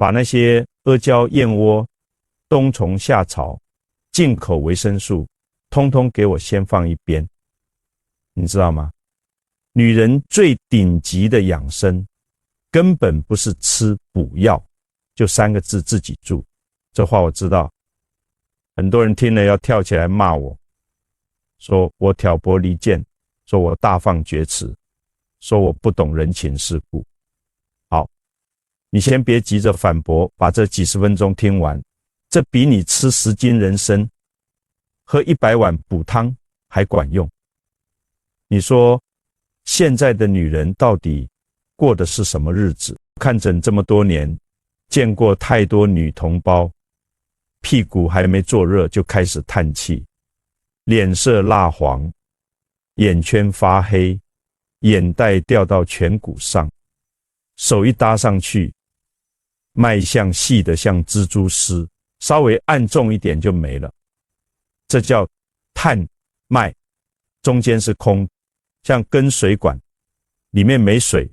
把那些阿胶、燕窝、冬虫夏草、进口维生素通通给我先放一边。你知道吗？女人最顶级的养生根本不是吃补药，就3个字，自己住。这话我知道，很多人听了要跳起来骂我，说我挑拨离间，说我大放厥词，说我不懂人情世故。好，你先别急着反驳，把这几十分钟听完，这比你吃10斤人参、喝100碗补汤还管用。你说现在的女人到底过的是什么日子？看诊这么多年，见过太多女同胞，屁股还没坐热就开始叹气，脸色蜡黄，眼圈发黑，眼袋掉到颧骨上，手一搭上去，脉象细得像蜘蛛丝，稍微按重一点就没了。这叫叹脉，中间是空，像根水管，里面没水。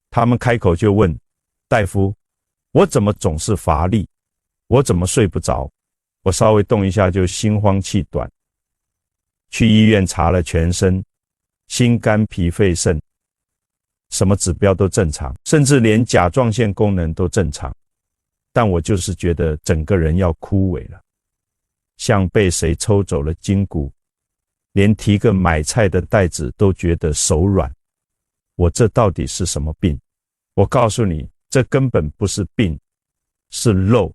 他们开口就问大夫，我怎么总是乏力？我怎么睡不着？我稍微动一下就心慌气短。去医院查了全身，心肝脾肺肾，什么指标都正常，甚至连甲状腺功能都正常。但我就是觉得整个人要枯萎了，像被谁抽走了筋骨，连提个买菜的袋子都觉得手软。我这到底是什么病？我告诉你，这根本不是病，是漏。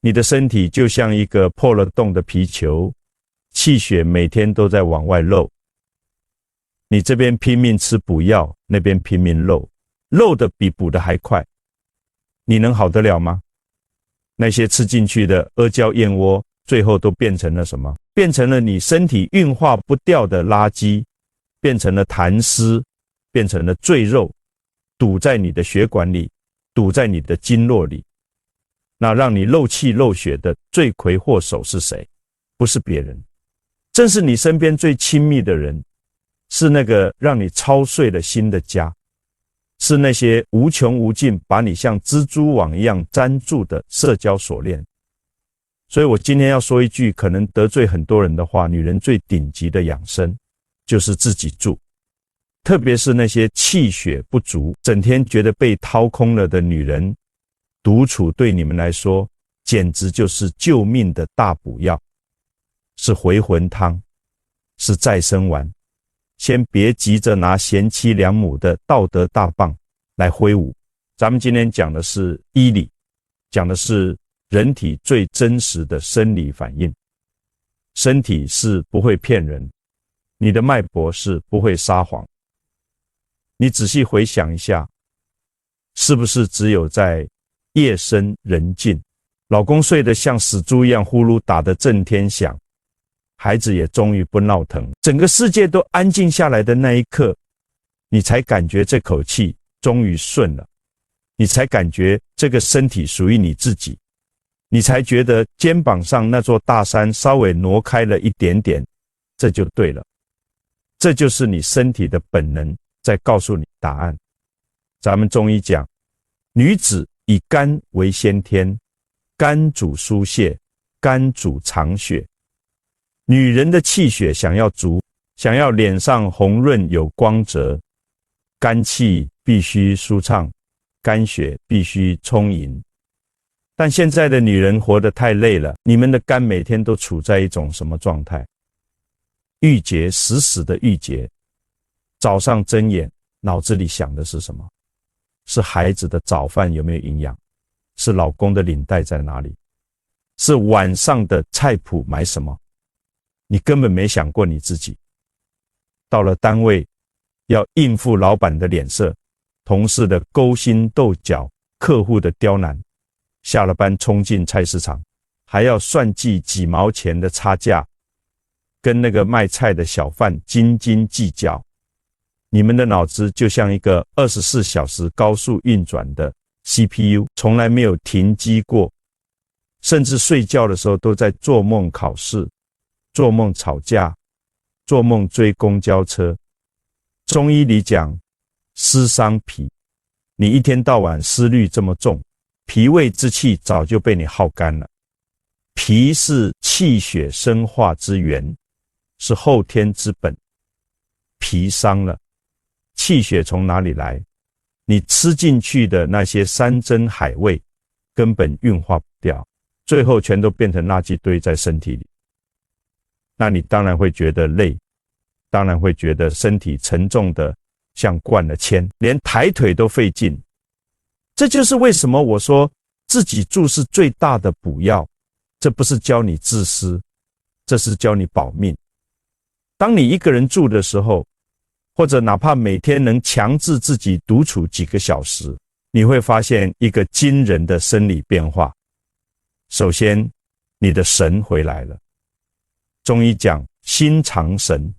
你的身体就像一个破了洞的皮球，气血每天都在往外漏。你这边拼命吃补药，那边拼命漏，漏的比补的还快。你能好得了吗？那些吃进去的阿胶燕窝，最后都变成了什么？变成了你身体运化不掉的垃圾，变成了痰湿，变成了赘肉，堵在你的血管里，堵在你的经络里。那让你漏气漏血的罪魁祸首是谁？不是别人，正是你身边最亲密的人，是那个让你操碎了心的家，是那些无穷无尽把你像蜘蛛网一样粘住的社交锁链。所以我今天要说一句可能得罪很多人的话，女人最顶级的养生就是自己住。特别是那些气血不足，整天觉得被掏空了的女人，独处对你们来说简直就是救命的大补药，是回魂汤，是再生丸。先别急着拿贤妻良母的道德大棒来挥舞。咱们今天讲的是医理，讲的是人体最真实的生理反应。身体是不会骗人，你的脉搏是不会撒谎。你仔细回想一下，是不是只有在夜深人静，老公睡得像死猪一样呼噜打得震天响，孩子也终于不闹腾，整个世界都安静下来的那一刻，你才感觉这口气终于顺了，你才感觉这个身体属于你自己，你才觉得肩膀上那座大山稍微挪开了一点点，这就对了。这就是你身体的本能在告诉你答案。咱们中医讲，女子以肝为先天，肝主疏泄，肝主藏血。女人的气血想要足，想要脸上红润有光泽，肝气必须舒畅，肝血必须充盈。但现在的女人活得太累了，你们的肝每天都处在一种什么状态？郁结，死死的郁结。早上睁眼，脑子里想的是什么？是孩子的早饭有没有营养？是老公的领带在哪里？是晚上的菜谱买什么？你根本没想过你自己。到了单位，要应付老板的脸色，同事的勾心斗角，客户的刁难。下了班冲进菜市场，还要算计几毛钱的差价，跟那个卖菜的小贩斤斤计较。你们的脑子就像一个24小时高速运转的 CPU， 从来没有停机过，甚至睡觉的时候都在做梦考试，做梦吵架，做梦追公交车。中医里讲思伤脾，你一天到晚思虑这么重，脾胃之气早就被你耗干了。脾是气血生化之源，是后天之本。脾伤了，气血从哪里来？你吃进去的那些山珍海味根本运化不掉，最后全都变成垃圾堆在身体里。那你当然会觉得累，当然会觉得身体沉重的像灌了铅，连抬腿都费劲。这就是为什么我说自己住是最大的补药，这不是教你自私，这是教你保命。当你一个人住的时候，或者哪怕每天能强制自己独处几个小时，你会发现一个惊人的生理变化。首先，你的神回来了。中医讲心藏神，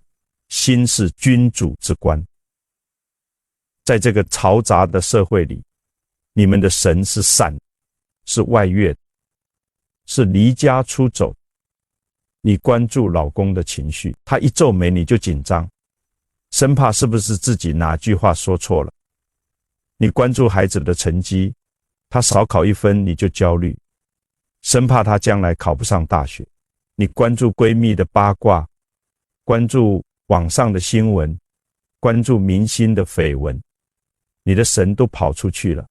心是君主之官。在这个嘈杂的社会里，你们的神是散，是外越，是离家出走。你关注老公的情绪，他一皱眉你就紧张，生怕是不是自己哪句话说错了。你关注孩子的成绩，他少考1分你就焦虑，生怕他将来考不上大学。你关注闺蜜的八卦，关注网上的新闻，关注明星的绯闻，你的神都跑出去了。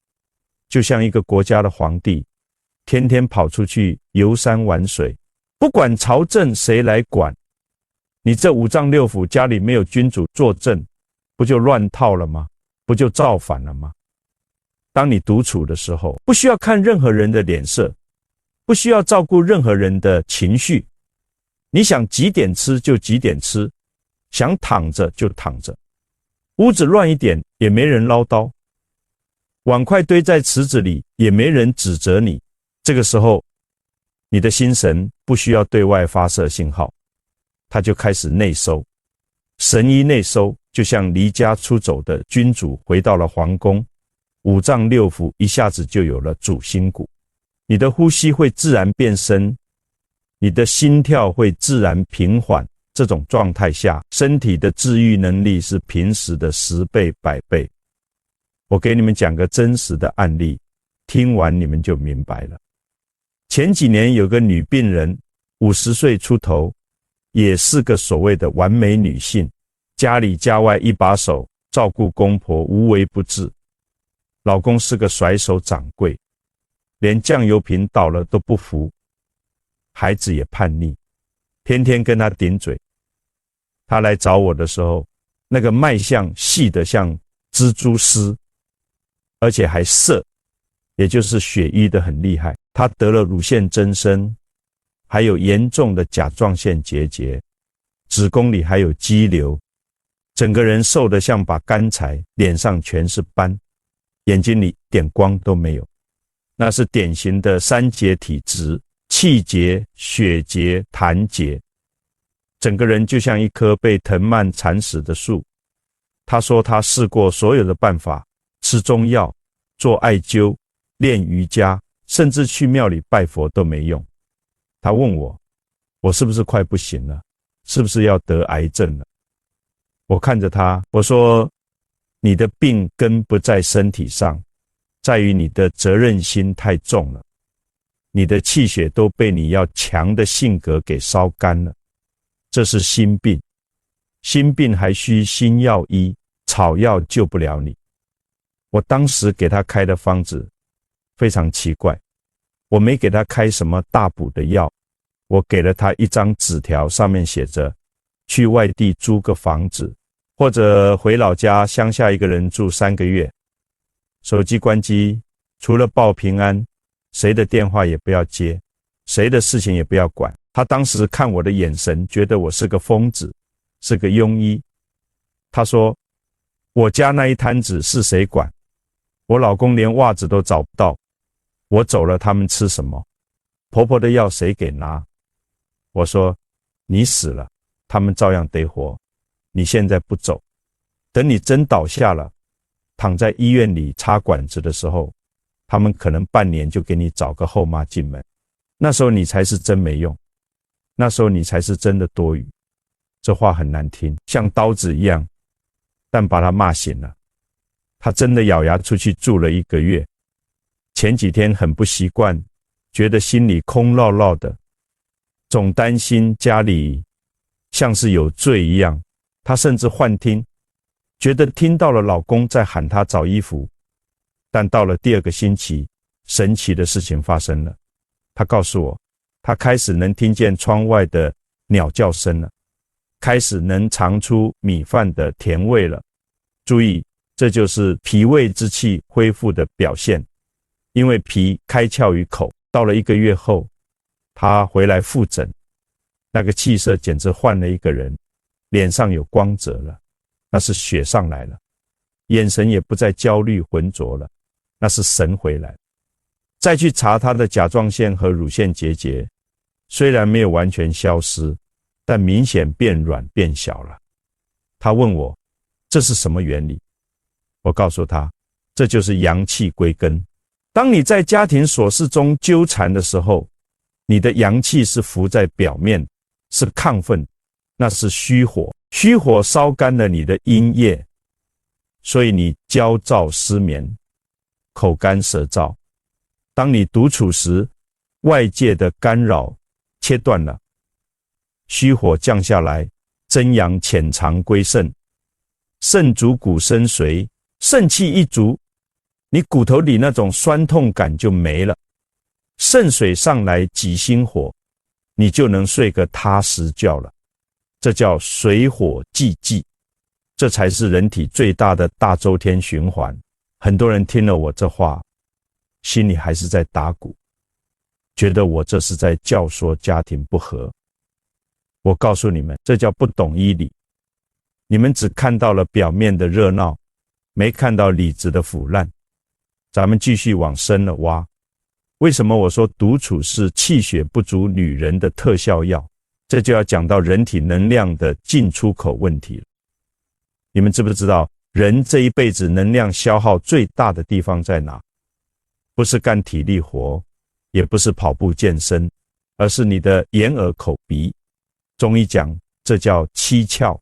就像一个国家的皇帝，天天跑出去游山玩水，不管朝政谁来管，你这五脏六腑家里没有君主坐镇，不就乱套了吗？不就造反了吗？当你独处的时候，不需要看任何人的脸色，不需要照顾任何人的情绪，你想几点吃就几点吃，想躺着就躺着，屋子乱一点也没人唠叨，碗筷堆在池子里也没人指责你。这个时候，你的心神不需要对外发射信号，它就开始内收。神一内收，就像离家出走的君主回到了皇宫，五脏六腑一下子就有了主心骨。你的呼吸会自然变深，你的心跳会自然平缓。这种状态下，身体的治愈能力是平时的10倍、100倍。我给你们讲个真实的案例，听完你们就明白了。前几年有个女病人，50岁出头，也是个所谓的完美女性，家里家外一把手，照顾公婆无微不至。老公是个甩手掌柜，连酱油瓶倒了都不扶。孩子也叛逆，天天跟他顶嘴。他来找我的时候，那个脉象细得像蜘蛛丝，而且还涩，也就是血瘀得很厉害。他得了乳腺增生，还有严重的甲状腺结节，子宫里还有肌瘤，整个人瘦得像把干柴，脸上全是斑，眼睛里点光都没有。那是典型的3结体质，气结、血结、痰结，整个人就像一棵被藤蔓缠死的树。他说他试过所有的办法，吃中药、做艾灸、练瑜伽，甚至去庙里拜佛都没用。他问我是不是快不行了？是不是要得癌症了？我看着他，我说你的病根不在身体上，在于你的责任心太重了，你的气血都被你要强的性格给烧干了，这是心病。心病还需心药医，草药救不了你。我当时给他开的方子非常奇怪，我没给他开什么大补的药，我给了他一张纸条，上面写着去外地租个房子，或者回老家乡下一个人住3个月，手机关机，除了报平安，谁的电话也不要接，谁的事情也不要管。他当时看我的眼神，觉得我是个疯子，是个庸医。他说，我家那一摊子是谁管？我老公连袜子都找不到，我走了他们吃什么？婆婆的药谁给拿？我说，你死了，他们照样得活，你现在不走，等你真倒下了，躺在医院里插管子的时候，他们可能半年就给你找个后妈进门，那时候你才是真没用，那时候你才是真的多余。这话很难听，像刀子一样，但把他骂醒了。他真的咬牙出去住了1个月，前几天很不习惯，觉得心里空落落的，总担心家里像是有罪一样。她甚至幻听，觉得听到了老公在喊她找衣服。但到了第2个星期，神奇的事情发生了。她告诉我，她开始能听见窗外的鸟叫声了，开始能尝出米饭的甜味了。注意，这就是脾胃之气恢复的表现。因为脾开窍于口，到了1个月后，她回来复诊，那个气色简直换了一个人，脸上有光泽了，那是血上来了，眼神也不再焦虑浑浊了，那是神回来。再去查她的甲状腺和乳腺结节，虽然没有完全消失，但明显变软变小了。她问我这是什么原理，我告诉她，这就是阳气归根。当你在家庭琐事中纠缠的时候，你的阳气是浮在表面，是亢奋，那是虚火，虚火烧干了你的阴液，所以你焦躁失眠，口干舌燥。当你独处时，外界的干扰切断了，虚火降下来，真阳潜藏归肾，肾主骨生髓，肾气一足，你骨头里那种酸痛感就没了，肾水上来挤心火，你就能睡个踏实觉了。这叫水火既济，这才是人体最大的大周天循环。很多人听了我这话，心里还是在打鼓，觉得我这是在教唆家庭不和。我告诉你们，这叫不懂医理。你们只看到了表面的热闹，没看到里子的腐烂。咱们继续往深了挖。为什么我说独处是气血不足女人的特效药？这就要讲到人体能量的进出口问题了。你们知不知道，人这一辈子能量消耗最大的地方在哪？不是干体力活，也不是跑步健身，而是你的眼耳口鼻。中医讲，这叫七窍。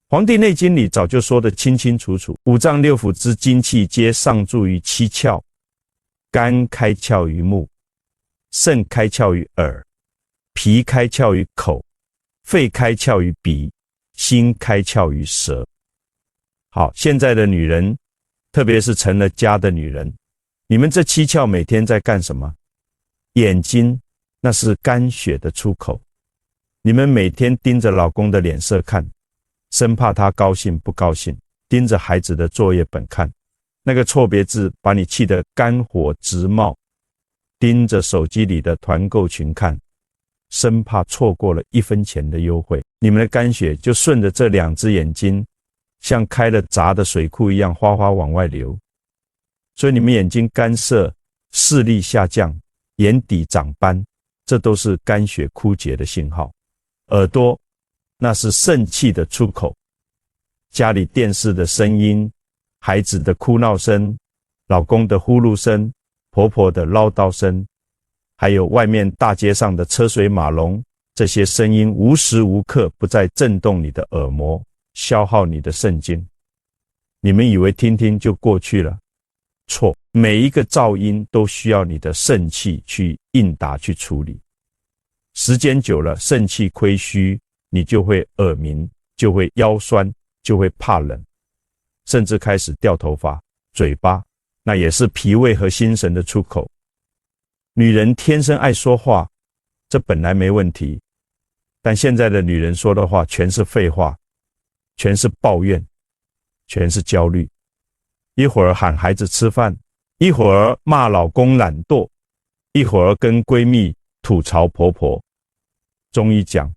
黄帝内经里早就说得清清楚楚，五脏六腑之精气皆上注于七窍，肝开窍于目，肾开窍于耳，脾开窍于口，肺开窍于鼻，心开窍于舌。好，现在的女人，特别是成了家的女人，你们这七窍每天在干什么？眼睛，那是肝血的出口，你们每天盯着老公的脸色看，生怕他高兴不高兴，盯着孩子的作业本看，那个错别字把你气得肝火直冒，盯着手机里的团购群看，生怕错过了1分钱的优惠，你们的肝血就顺着这2只眼睛，像开了闸的水库一样哗哗往外流。所以你们眼睛干涩，视力下降，眼底长斑，这都是肝血枯竭的信号。耳朵，那是肾气的出口，家里电视的声音，孩子的哭闹声，老公的呼噜声，婆婆的唠叨声，还有外面大街上的车水马龙，这些声音无时无刻不在震动你的耳膜，消耗你的肾精。你们以为听听就过去了？错，每一个噪音都需要你的肾气去应答去处理。时间久了，肾气亏虚，你就会耳鸣，就会腰酸，就会怕冷，甚至开始掉头发。嘴巴，那也是脾胃和心神的出口。女人天生爱说话，这本来没问题，但现在的女人说的话全是废话，全是抱怨，全是焦虑。一会儿喊孩子吃饭，一会儿骂老公懒惰，一会儿跟闺蜜吐槽婆婆。中医讲，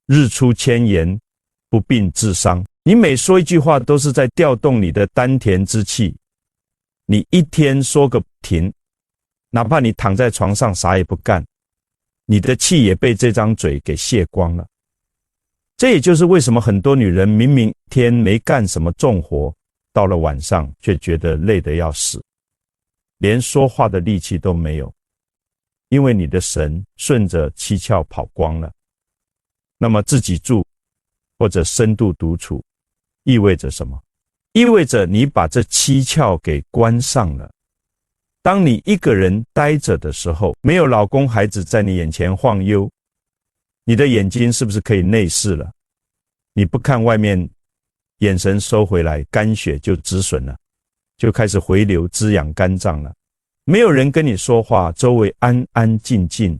日出千言，不病自伤。你每说一句话都是在调动你的丹田之气，你一天说个停，哪怕你躺在床上啥也不干，你的气也被这张嘴给泄光了。这也就是为什么很多女人明明一天没干什么重活，到了晚上却觉得累得要死，连说话的力气都没有，因为你的神顺着七窍跑光了。那么自己住或者深度独处意味着什么？意味着你把这七窍给关上了。当你一个人待着的时候，没有老公孩子在你眼前晃悠，你的眼睛是不是可以内视了？你不看外面，眼神收回来，肝血就止损了，就开始回流滋养肝脏了。没有人跟你说话，周围安安静静，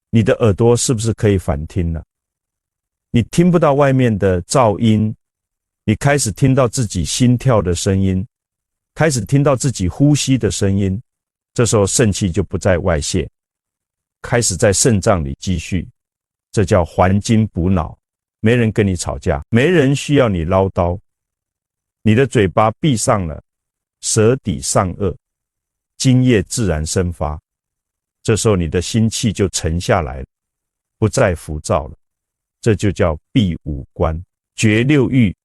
你的耳朵是不是可以反听了？你听不到外面的噪音，你开始听到自己心跳的声音，开始听到自己呼吸的声音，这时候肾气就不再外泄，开始在肾脏里积蓄，这叫还精补脑。没人跟你吵架，没人需要你唠叨，你的嘴巴闭上了，舌底上颚，津液自然生发，这时候你的心气就沉下来了，不再浮躁了，这就叫闭五官，绝六欲，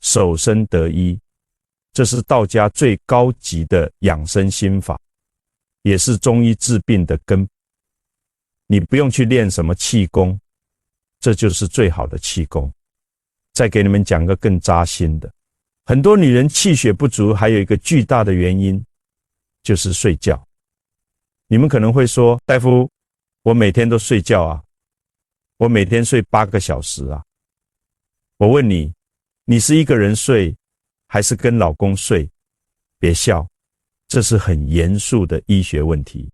守身得一，这是道家最高级的养生心法，也是中医治病的根。你不用去练什么气功，这就是最好的气功。再给你们讲个更扎心的，很多女人气血不足，还有一个巨大的原因，就是睡觉。你们可能会说，大夫，我每天都睡觉啊，我每天睡8个小时啊。我问你，你是一个人睡，还是跟老公睡？别笑，这是很严肃的医学问题。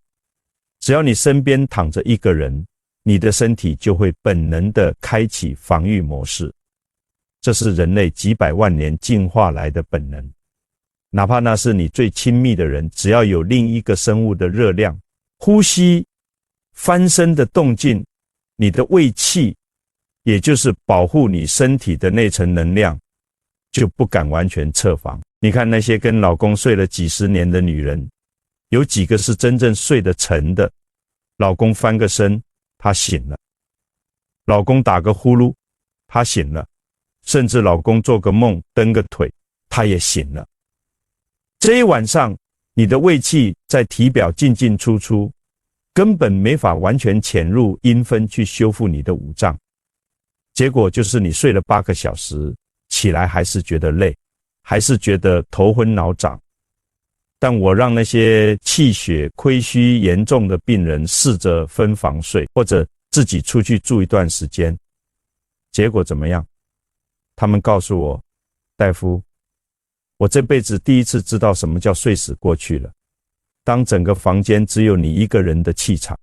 只要你身边躺着一个人，你的身体就会本能地开启防御模式，这是人类几百万年进化来的本能。哪怕那是你最亲密的人，只要有另一个生物的热量，呼吸、翻身的动静，你的胃气，也就是保护你身体的那层能量，就不敢完全设防。你看那些跟老公睡了几十年的女人，有几个是真正睡得沉的？老公翻个身，她醒了；老公打个呼噜，她醒了；甚至老公做个梦，蹬个腿，她也醒了。这一晚上，你的胃气在体表进进出出，根本没法完全潜入阴分去修复你的五脏。结果就是你睡了8个小时，起来还是觉得累，还是觉得头昏脑胀。但我让那些气血亏虚严重的病人试着分房睡，或者自己出去住一段时间，结果怎么样？他们告诉我，大夫，我这辈子第一次知道什么叫睡死过去了。当整个房间只有你一个人的气场，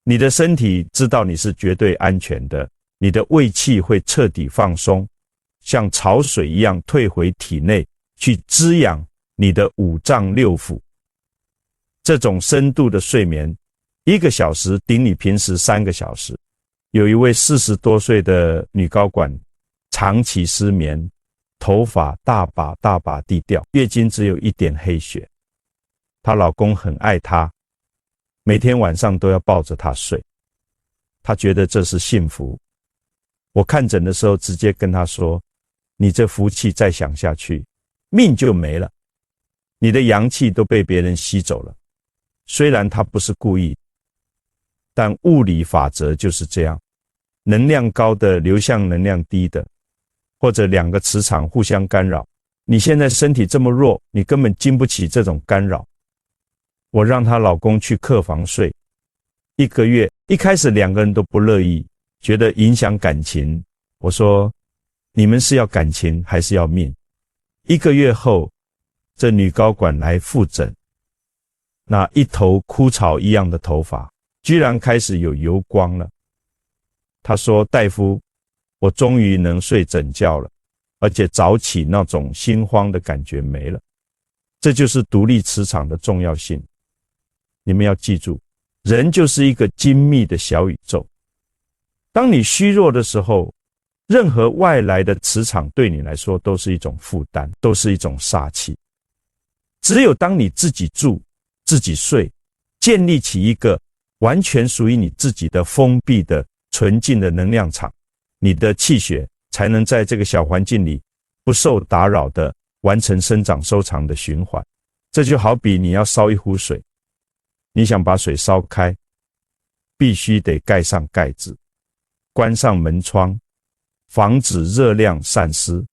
你的身体知道你是绝对安全的，你的胃气会彻底放松，像潮水一样退回体内，去滋养你的五脏六腑。这种深度的睡眠，1个小时顶你平时3个小时。有一位40多岁的女高管，长期失眠，头发大把大把地掉，月经只有一点黑血。她老公很爱她，每天晚上都要抱着她睡，她觉得这是幸福。我看诊的时候直接跟她说，你这福气再享下去，命就没了，你的阳气都被别人吸走了。虽然她不是故意，但物理法则就是这样，能量高的流向能量低的，或者2个磁场互相干扰。你现在身体这么弱，你根本经不起这种干扰。我让她老公去客房睡1个月，一开始2个人都不乐意，觉得影响感情。我说，你们是要感情还是要命？1个月后，这女高管来复诊，那一头枯草一样的头发居然开始有油光了。她说，大夫，我终于能睡整觉了，而且早起那种心慌的感觉没了。这就是独立磁场的重要性。你们要记住，人就是一个精密的小宇宙。当你虚弱的时候，任何外来的磁场对你来说都是一种负担，都是一种煞气。只有当你自己住、自己睡，建立起一个完全属于你自己的封闭的纯净的能量场，你的气血才能在这个小环境里不受打扰的完成生长收藏的循环。这就好比你要烧一壶水，你想把水烧开，必须得盖上盖子，关上门窗，防止热量散失。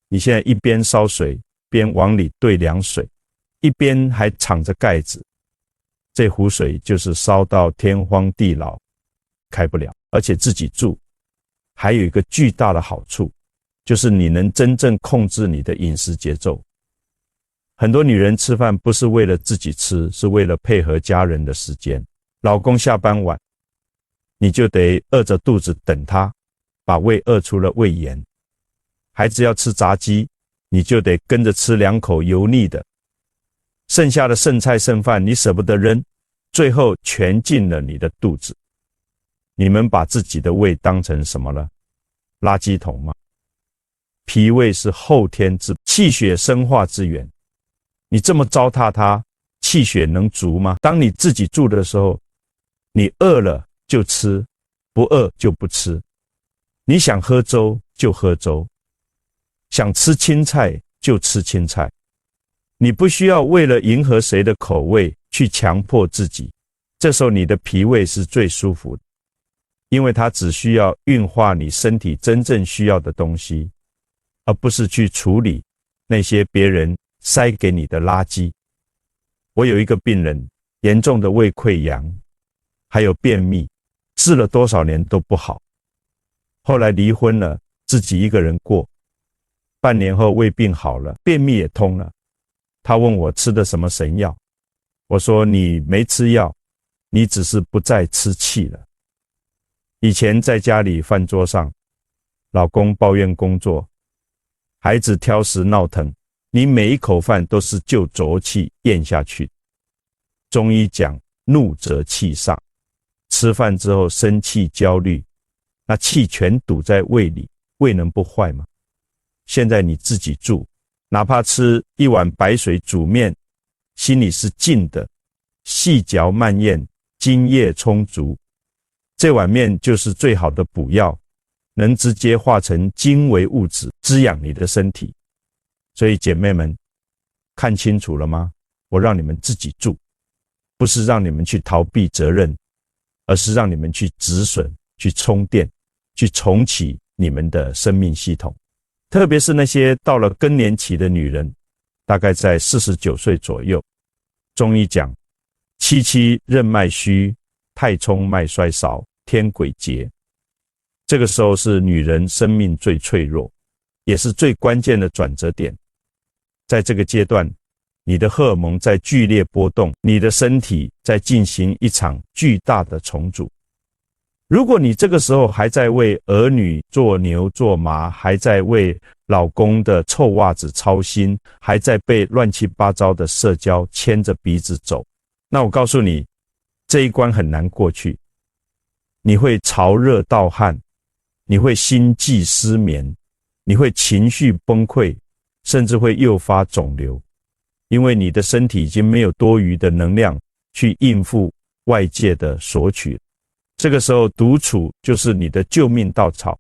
你现在一边烧水，边往里兑凉水，一边还敞着盖子，这壶水就是烧到天荒地老，开不了。而且自己住还有一个巨大的好处，就是你能真正控制你的饮食节奏。很多女人吃饭不是为了自己吃，是为了配合家人的时间。老公下班晚，你就得饿着肚子等他，把胃饿出了胃炎。孩子要吃炸鸡，你就得跟着吃2口油腻的。剩下的剩菜剩饭你舍不得扔，最后全进了你的肚子。你们把自己的胃当成什么了？垃圾桶吗？脾胃是后天之气血生化之源，你这么糟蹋它，气血能足吗？当你自己住的时候，你饿了就吃，不饿就不吃。你想喝粥就喝粥，想吃青菜就吃青菜。你不需要为了迎合谁的口味去强迫自己，这时候你的脾胃是最舒服的，因为它只需要运化你身体真正需要的东西，而不是去处理那些别人塞给你的垃圾。我有一个病人，严重的胃溃疡，还有便秘，治了多少年都不好。后来离婚了，自己一个人过，半年后胃病好了，便秘也通了。他问我吃的什么神药，我说你没吃药，你只是不再吃气了。以前在家里饭桌上，老公抱怨工作，孩子挑食闹腾，你每一口饭都是就浊气咽下去。中医讲怒则气上，吃饭之后生气焦虑，那气全堵在胃里，胃能不坏吗？现在你自己住，哪怕吃一碗白水煮面，心里是静的，细嚼慢咽，津液充足，这碗面就是最好的补药，能直接化成精微物质，滋养你的身体。所以姐妹们，看清楚了吗？我让你们自己住，不是让你们去逃避责任，而是让你们去止损，去充电，去重启你们的生命系统。特别是那些到了更年期的女人，大概在49岁左右，中医讲七七任脉虚，太冲脉衰少，天癸竭。这个时候是女人生命最脆弱，也是最关键的转折点。在这个阶段，你的荷尔蒙在剧烈波动，你的身体在进行一场巨大的重组。如果你这个时候还在为儿女做牛做马，还在为老公的臭袜子操心，还在被乱七八糟的社交牵着鼻子走，那我告诉你，这一关很难过去。你会潮热盗汗，你会心悸失眠，你会情绪崩溃，甚至会诱发肿瘤，因为你的身体已经没有多余的能量去应付外界的索取。这个时候独处就是你的救命稻草，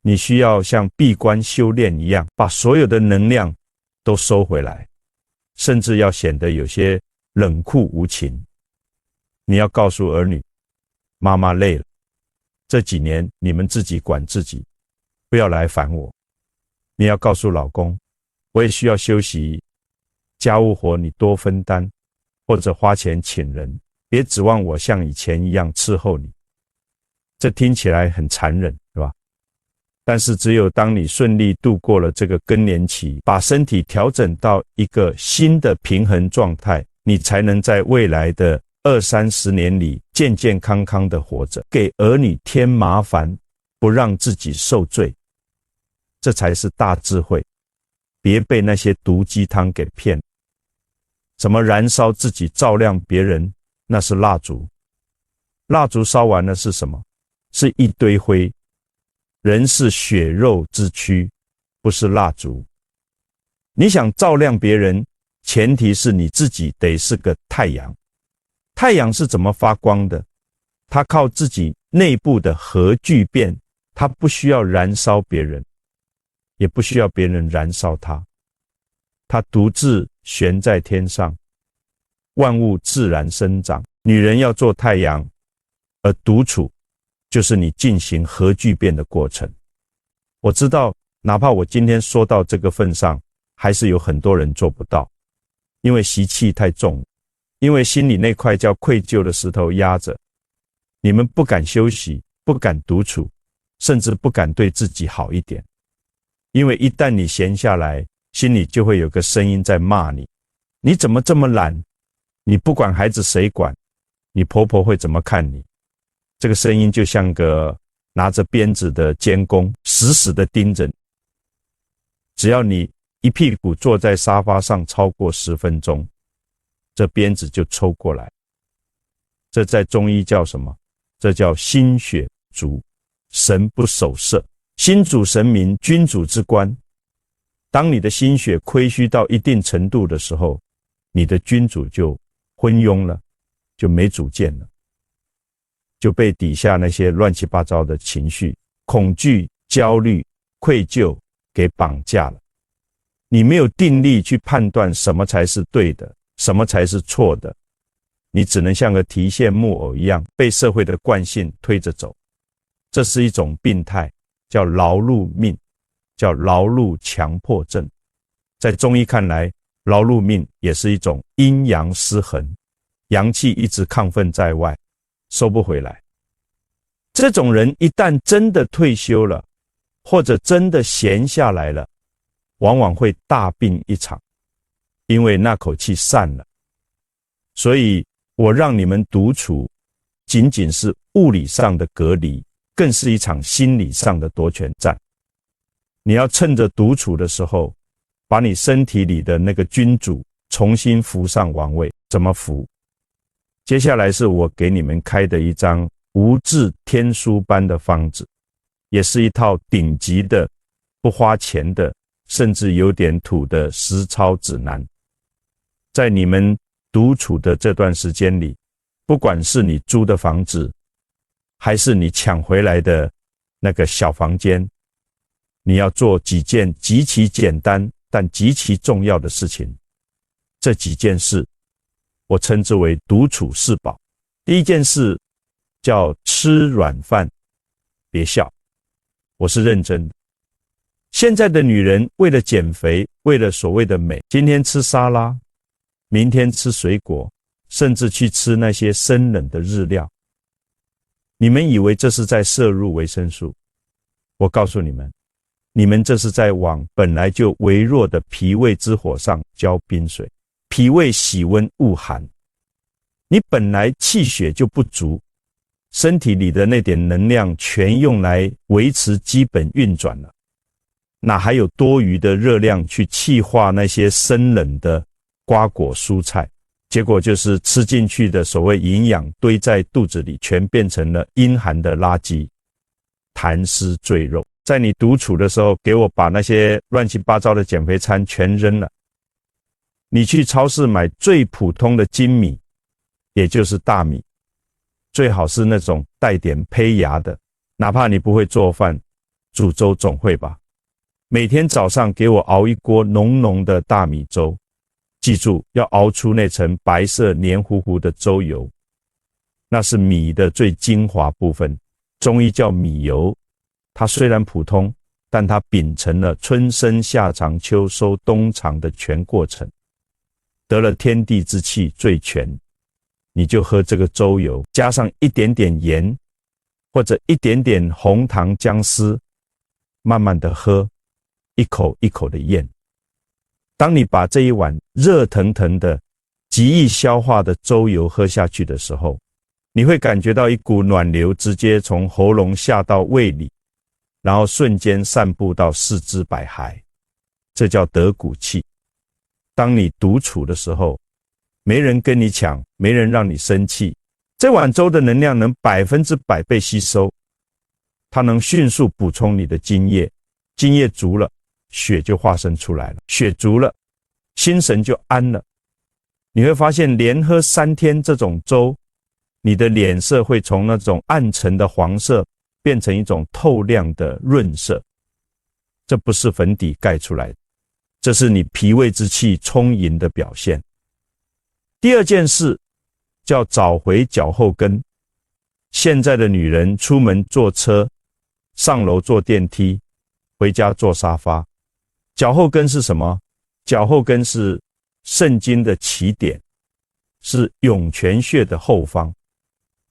你需要像闭关修炼一样，把所有的能量都收回来，甚至要显得有些冷酷无情。你要告诉儿女，妈妈累了，这几年你们自己管自己，不要来烦我。你要告诉老公，我也需要休息，家务活你多分担，或者花钱请人，别指望我像以前一样伺候你。这听起来很残忍，是吧？但是只有当你顺利度过了这个更年期，把身体调整到一个新的平衡状态，你才能在未来的20-30年里健健康康的活着，给儿女添麻烦，不让自己受罪。这才是大智慧，别被那些毒鸡汤给骗。什么燃烧自己照亮别人，那是蜡烛。蜡烛烧完了是什么？是一堆灰。人是血肉之躯，不是蜡烛。你想照亮别人，前提是你自己得是个太阳。太阳是怎么发光的？它靠自己内部的核聚变，它不需要燃烧别人，也不需要别人燃烧它，它独自悬在天上，万物自然生长。女人要做太阳，而独处就是你进行核聚变的过程。我知道，哪怕我今天说到这个份上，还是有很多人做不到，因为习气太重，因为心里那块叫愧疚的石头压着，你们不敢休息，不敢独处，甚至不敢对自己好一点。因为一旦你闲下来，心里就会有个声音在骂你，你怎么这么懒？你不管孩子谁管？你婆婆会怎么看你？这个声音就像个拿着鞭子的监工，死死地盯着你。只要你一屁股坐在沙发上超过10分钟，这鞭子就抽过来。这在中医叫什么？这叫心血足，神不守舍。心主神明，君主之官。当你的心血亏虚到一定程度的时候，你的君主就昏庸了，就没主见了，就被底下那些乱七八糟的情绪，恐惧、焦虑、愧疚给绑架了。你没有定力去判断什么才是对的，什么才是错的，你只能像个提线木偶一样被社会的惯性推着走。这是一种病态，叫劳碌命，叫劳碌强迫症。在中医看来，劳碌命也是一种阴阳失衡，阳气一直亢奋在外，收不回来。这种人一旦真的退休了，或者真的闲下来了，往往会大病一场，因为那口气散了。所以我让你们独处，仅仅是物理上的隔离，更是一场心理上的夺权战。你要趁着独处的时候，把你身体里的那个君主重新扶上王位。怎么扶？接下来是我给你们开的一张无字天书般的方子，也是一套顶级的不花钱的，甚至有点土的实操指南。在你们独处的这段时间里，不管是你租的房子，还是你抢回来的那个小房间，你要做几件极其简单但极其重要的事情。这几件事我称之为独处四宝。第一件事叫吃软饭。别笑，我是认真的。现在的女人为了减肥，为了所谓的美，今天吃沙拉，明天吃水果，甚至去吃那些生冷的日料。你们以为这是在摄入维生素，我告诉你们，你们这是在往本来就微弱的脾胃之火上浇冰水。脾胃喜温恶寒，你本来气血就不足，身体里的那点能量全用来维持基本运转了，哪还有多余的热量去气化那些生冷的瓜果蔬菜？结果就是吃进去的所谓营养堆在肚子里，全变成了阴寒的垃圾，痰湿赘肉。在你独处的时候，给我把那些乱七八糟的减肥餐全扔了。你去超市买最普通的精米，也就是大米，最好是那种带点胚芽的，哪怕你不会做饭，煮粥总会吧。每天早上给我熬一锅浓浓的大米粥，记住要熬出那层白色黏糊糊的粥油，那是米的最精华部分，中医叫米油。它虽然普通，但它秉承了春生夏长秋收冬藏的全过程，得了天地之气最全。你就喝这个粥油，加上一点点盐，或者一点点红糖姜丝，慢慢的喝，一口一口的咽。当你把这一碗热腾腾的极易消化的粥油喝下去的时候，你会感觉到一股暖流直接从喉咙下到胃里，然后瞬间散布到四肢百骸，这叫得骨气。当你独处的时候，没人跟你抢，没人让你生气，这碗粥的能量能100%被吸收，它能迅速补充你的津液，津液足了，血就化生出来了，血足了，心神就安了。你会发现连喝3天这种粥，你的脸色会从那种暗沉的黄色变成一种透亮的润色。这不是粉底盖出来的，这是你脾胃之气充盈的表现。第二件事叫找回脚后跟。现在的女人出门坐车，上楼坐电梯，回家坐沙发。脚后跟是什么？脚后跟是肾经的起点，是涌泉穴的后方，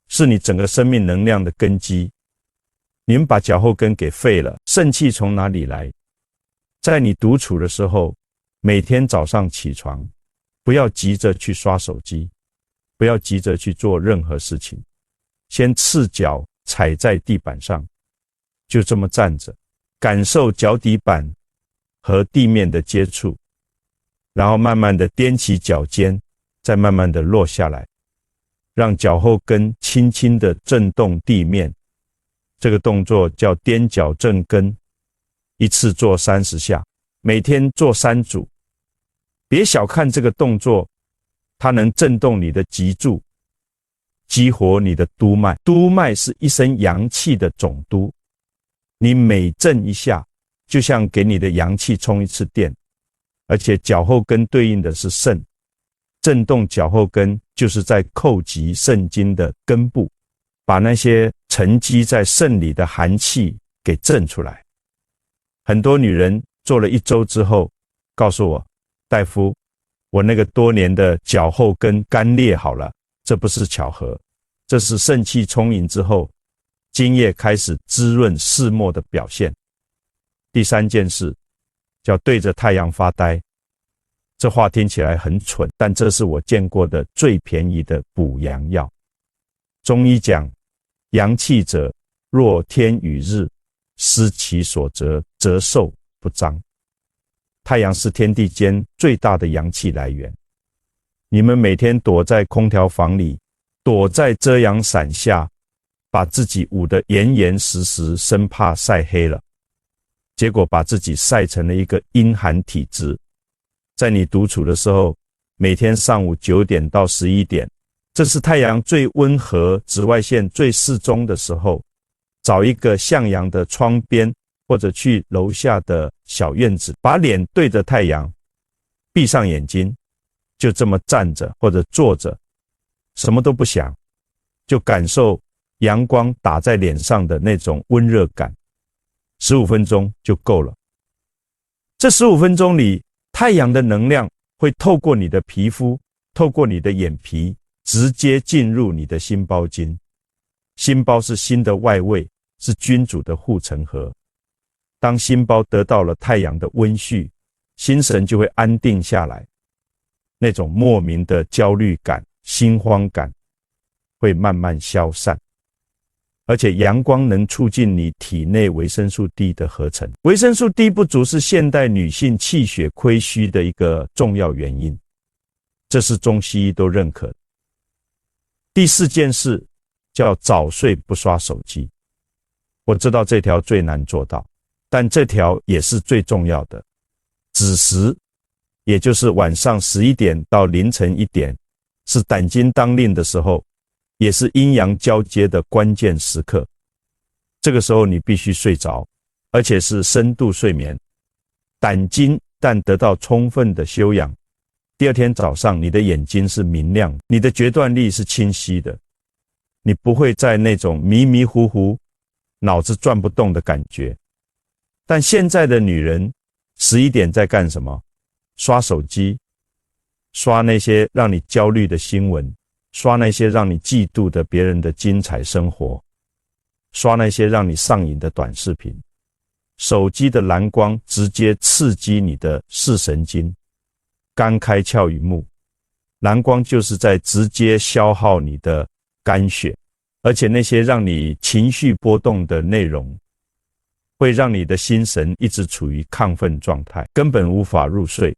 是你整个生命能量的根基。你们把脚后跟给废了，肾气从哪里来？在你独处的时候，每天早上起床，不要急着去刷手机，不要急着去做任何事情，先赤脚踩在地板上，就这么站着，感受脚底板和地面的接触，然后慢慢的踮起脚尖，再慢慢的落下来，让脚后跟轻轻的震动地面。这个动作叫踮脚正跟，一次做30下，每天做3组。别小看这个动作，它能震动你的脊柱，激活你的督脉。督脉是一身阳气的总督，你每震一下，就像给你的阳气充一次电。而且脚后跟对应的是肾，震动脚后跟就是在叩击肾经的根部，把那些沉积在肾里的寒气给震出来。很多女人做了1周之后，告诉我，大夫，我那个多年的脚后跟干裂好了。这不是巧合，这是肾气充盈之后，津液开始滋润四末的表现。第3件事叫对着太阳发呆。这话听起来很蠢，但这是我见过的最便宜的补阳药。中医讲，阳气者，若天与日，失其所择，则寿不彰。太阳是天地间最大的阳气来源。你们每天躲在空调房里，躲在遮阳伞下，把自己捂得严严实实，生怕晒黑了，结果把自己晒成了一个阴寒体质。在你独处的时候，每天上午9点到11点，这是太阳最温和、紫外线最适中的时候，找一个向阳的窗边，或者去楼下的小院子，把脸对着太阳，闭上眼睛，就这么站着或者坐着，什么都不想，就感受阳光打在脸上的那种温热感，15分钟就够了。这15分钟里，太阳的能量会透过你的皮肤，透过你的眼皮，直接进入你的心包经。心包是心的外围，是君主的护城河。当心包得到了太阳的温煦，心神就会安定下来，那种莫名的焦虑感、心慌感会慢慢消散。而且阳光能促进你体内维生素 D 的合成。维生素 D 不足是现代女性气血亏虚的一个重要原因，这是中西医都认可的。第4件事叫早睡不刷手机。我知道这条最难做到，但这条也是最重要的。子时，也就是晚上11点到凌晨1点，是胆经当令的时候，也是阴阳交接的关键时刻。这个时候你必须睡着，而且是深度睡眠。胆经但得到充分的休养，第2天早上你的眼睛是明亮，你的决断力是清晰的，你不会在那种迷迷糊糊、脑子转不动的感觉。但现在的女人11点在干什么？刷手机，刷那些让你焦虑的新闻，刷那些让你嫉妒的别人的精彩生活，刷那些让你上瘾的短视频。手机的蓝光直接刺激你的视神经，肝开窍于目，蓝光就是在直接消耗你的肝血，而且那些让你情绪波动的内容，会让你的心神一直处于亢奋状态，根本无法入睡。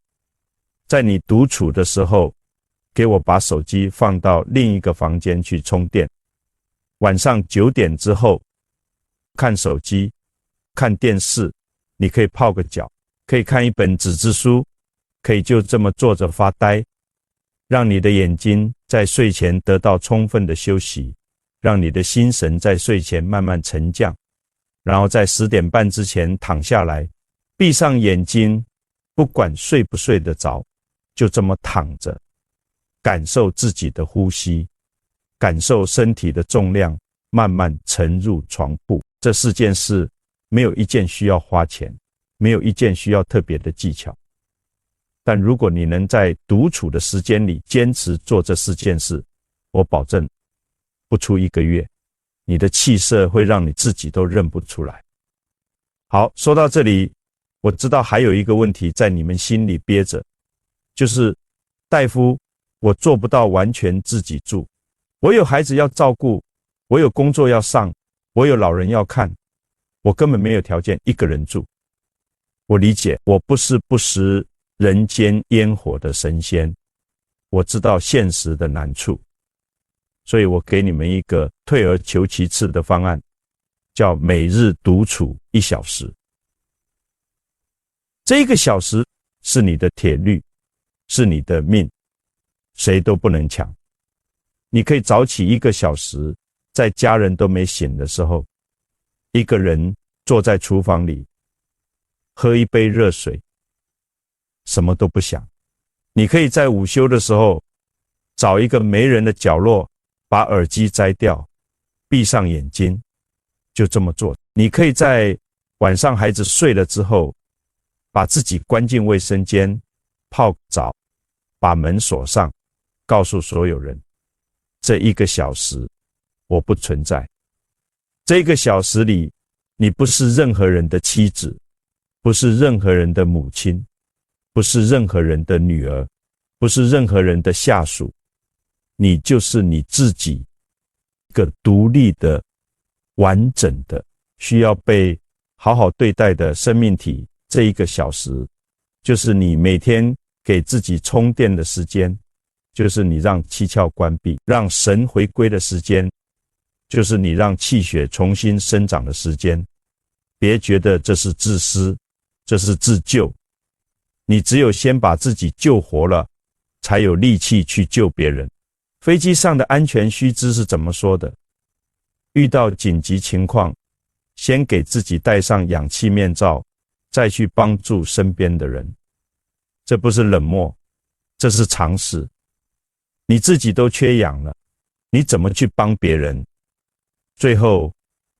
在你独处的时候，给我把手机放到另一个房间去充电。晚上9点之后，看手机、看电视，你可以泡个脚，可以看一本纸质书，可以就这么坐着发呆，让你的眼睛在睡前得到充分的休息，让你的心神在睡前慢慢沉降，然后在10点半之前躺下来，闭上眼睛，不管睡不睡得着，就这么躺着，感受自己的呼吸，感受身体的重量慢慢沉入床铺。这4件事没有一件需要花钱，没有一件需要特别的技巧，但如果你能在独处的时间里坚持做这4件事，我保证不出1个月，你的气色会让你自己都认不出来。好，说到这里，我知道还有一个问题在你们心里憋着，就是大夫，我做不到完全自己住，我有孩子要照顾，我有工作要上，我有老人要看，我根本没有条件一个人住。我理解，我不是不食人间烟火的神仙，我知道现实的难处，所以我给你们一个退而求其次的方案，叫每日独处1小时。这1个小时是你的铁律，是你的命，谁都不能抢。你可以早起1个小时，在家人都没醒的时候，一个人坐在厨房里，喝一杯热水，什么都不想。你可以在午休的时候，找一个没人的角落，把耳机摘掉，闭上眼睛，就这么做。你可以在晚上孩子睡了之后，把自己关进卫生间，泡澡，把门锁上，告诉所有人，这1个小时我不存在。这1个小时里，你不是任何人的妻子，不是任何人的母亲，不是任何人的女儿，不是任何人的下属，你就是你自己，一个独立的、完整的、需要被好好对待的生命体。这1个小时就是你每天给自己充电的时间，就是你让七窍关闭，让神回归的时间，就是你让气血重新生长的时间。别觉得这是自私，这是自救。你只有先把自己救活了，才有力气去救别人。飞机上的安全须知是怎么说的？遇到紧急情况，先给自己戴上氧气面罩，再去帮助身边的人。这不是冷漠，这是常识。你自己都缺氧了，你怎么去帮别人？最后，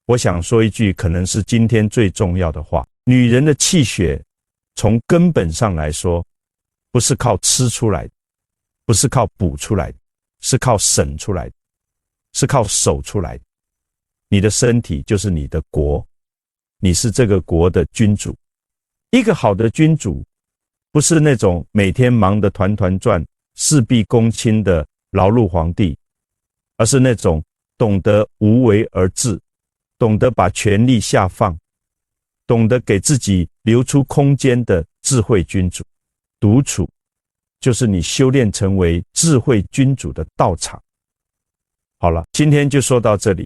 我想说一句可能是今天最重要的话：女人的气血从根本上来说，不是靠吃出来的，不是靠补出来的，是靠省出来的，是靠守出来的。你的身体就是你的国，你是这个国的君主。一个好的君主，不是那种每天忙得团团转、事必躬亲的劳碌皇帝，而是那种懂得无为而治，懂得把权力下放，懂得给自己留出空间的智慧君主。独处就是你修炼成为智慧君主的道场。好了，今天就说到这里。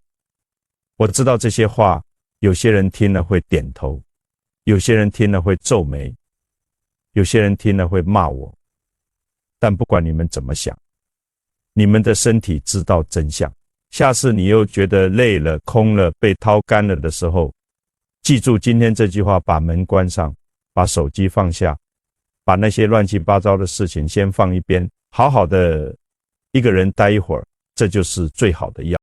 我知道这些话，有些人听了会点头，有些人听了会皱眉，有些人听了会骂我。但不管你们怎么想，你们的身体知道真相。下次你又觉得累了、空了、被掏干了的时候，记住今天这句话，把门关上，把手机放下，把那些乱七八糟的事情先放一边，好好的一个人待一会儿，这就是最好的药。